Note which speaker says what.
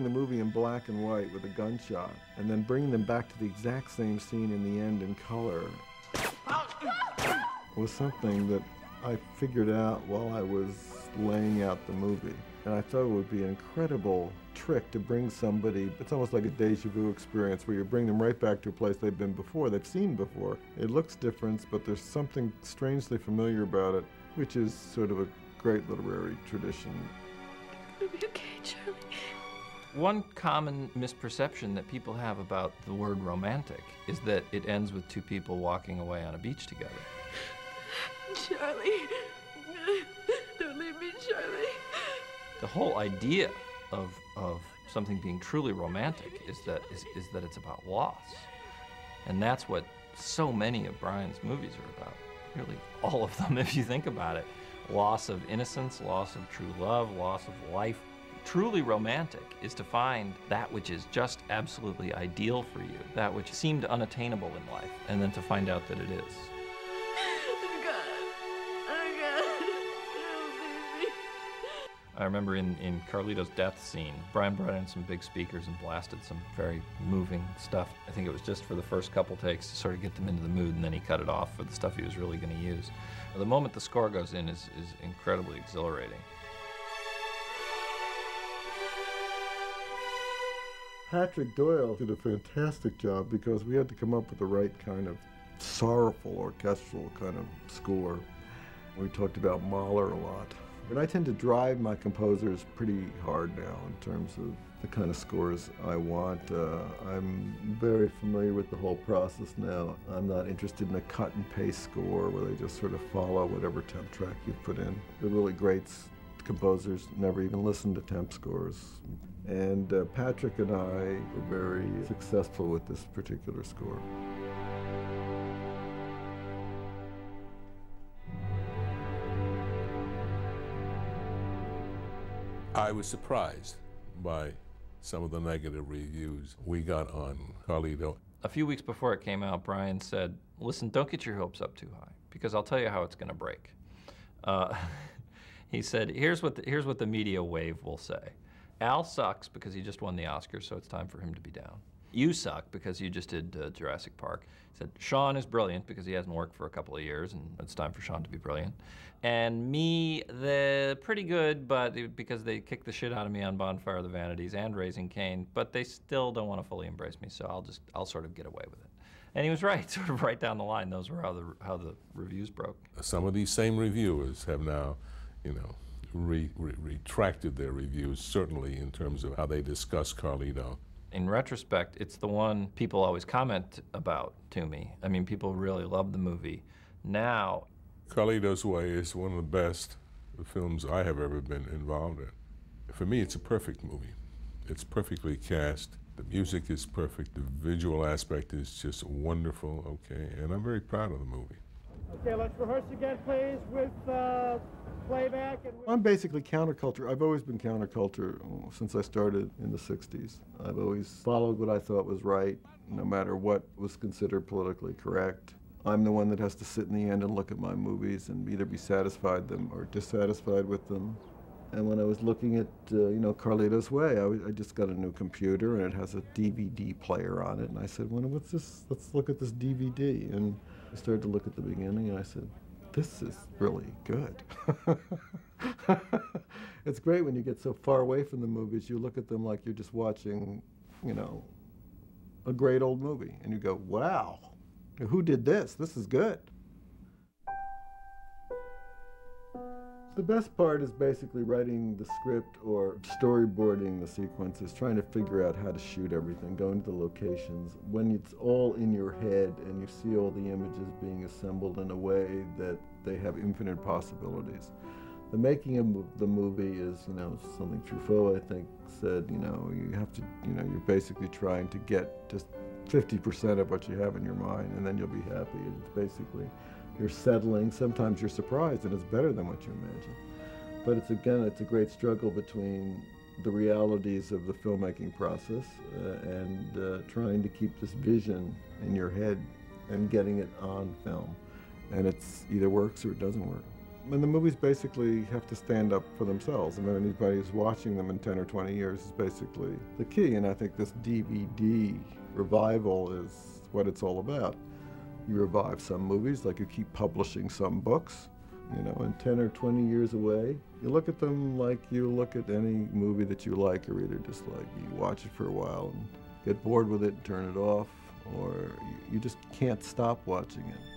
Speaker 1: the movie in black and white with a gunshot, and then bringing them back to the exact same scene in the end in color was something that I figured out while I was laying out the movie. And I thought it would be an incredible trick to bring somebody, it's almost like a deja vu experience where you bring them right back to a place they've been before, they've seen before. It looks different, but there's something strangely familiar about it, which is sort of a great literary tradition.
Speaker 2: It'll be okay, Charlie.
Speaker 3: One common misperception that people have about the word romantic is that it ends with two people walking away on a beach together.
Speaker 2: Charlie, don't leave me, Charlie.
Speaker 3: The whole idea of something being truly romantic is that it's about loss. And that's what so many of Brian's movies are about. Really, all of them, if you think about it. Loss of innocence, loss of true love, loss of life. Truly romantic is to find that which is just absolutely ideal for you, that which seemed unattainable in life, and then to find out that it is.
Speaker 2: Oh, God. Oh, God. Don't leave me.
Speaker 3: I remember in Carlito's death scene, Brian brought in some big speakers and blasted some very moving stuff. I think it was just for the first couple takes to sort of get them into the mood, and then he cut it off for the stuff he was really going to use. The moment the score goes in is incredibly exhilarating.
Speaker 1: Patrick Doyle did a fantastic job because we had to come up with the right kind of sorrowful orchestral kind of score. We talked about Mahler a lot. And I tend to drive my composers pretty hard now in terms of the kind of scores I want. I'm very familiar with the whole process now. I'm not interested in a cut and paste score where they just sort of follow whatever temp track you put in. The really great composers never even listen to temp scores. And Patrick and I were very successful with this particular score.
Speaker 4: I was surprised by some of the negative reviews we got on Carlito.
Speaker 3: A few weeks before it came out, Brian said, listen, don't get your hopes up too high, because I'll tell you how it's going to break. He said, here's what the media wave will say. Al sucks because he just won the Oscar, so it's time for him to be down. You suck because you just did Jurassic Park. He said, Sean is brilliant because he hasn't worked for a couple of years, and it's time for Sean to be brilliant. And me, they're pretty good, but because they kicked the shit out of me on Bonfire of the Vanities and Raising Cain, but they still don't want to fully embrace me, so I'll sort of get away with it. And he was right, sort of right down the line. Those were how the reviews broke.
Speaker 4: Some of these same reviewers have now, you know, retracted their reviews, certainly in terms of how they discuss Carlito.
Speaker 3: In retrospect, it's the one people always comment about to me. I mean, people really love the movie. Now,
Speaker 4: Carlito's Way is one of the best films I have ever been involved in. For me, it's a perfect movie. It's perfectly cast. The music is perfect. The visual aspect is just wonderful, okay? And I'm very proud of the movie.
Speaker 5: Okay, let's rehearse again, please, with playback.
Speaker 1: I'm basically counterculture. I've always been counterculture since I started in the 60s. I've always followed what I thought was right, no matter what was considered politically correct. I'm the one that has to sit in the end and look at my movies and either be satisfied with them or dissatisfied with them. And when I was looking at, you know, Carlito's Way, I just got a new computer and it has a DVD player on it. And I said, well, what's this? Let's look at this DVD. And I started to look at the beginning and I said, this is really good. It's great when you get so far away from the movies, you look at them like you're just watching, you know, a great old movie. And you go, wow, who did this? This is good. The best part is basically writing the script or storyboarding the sequences, trying to figure out how to shoot everything, going to the locations. When it's all in your head and you see all the images being assembled in a way that they have infinite possibilities. The making of the movie is, you know, something Truffaut, I think, said, you know, you have to, you know, you're basically trying to get just 50% of what you have in your mind and then you'll be happy. It's basically, you're settling. Sometimes you're surprised and it's better than what you imagine. But it's, again, it's a great struggle between the realities of the filmmaking process and trying to keep this vision in your head and getting it on film. And it's either works or it doesn't work. And the movies basically have to stand up for themselves. I mean, anybody who's watching them in 10 or 20 years is basically the key. And I think this DVD revival is what it's all about. You revive some movies, like you keep publishing some books, you know, and 10 or 20 years away, you look at them like you look at any movie that you like. Or either just like you watch it for a while and get bored with it and turn it off, or you just can't stop watching it.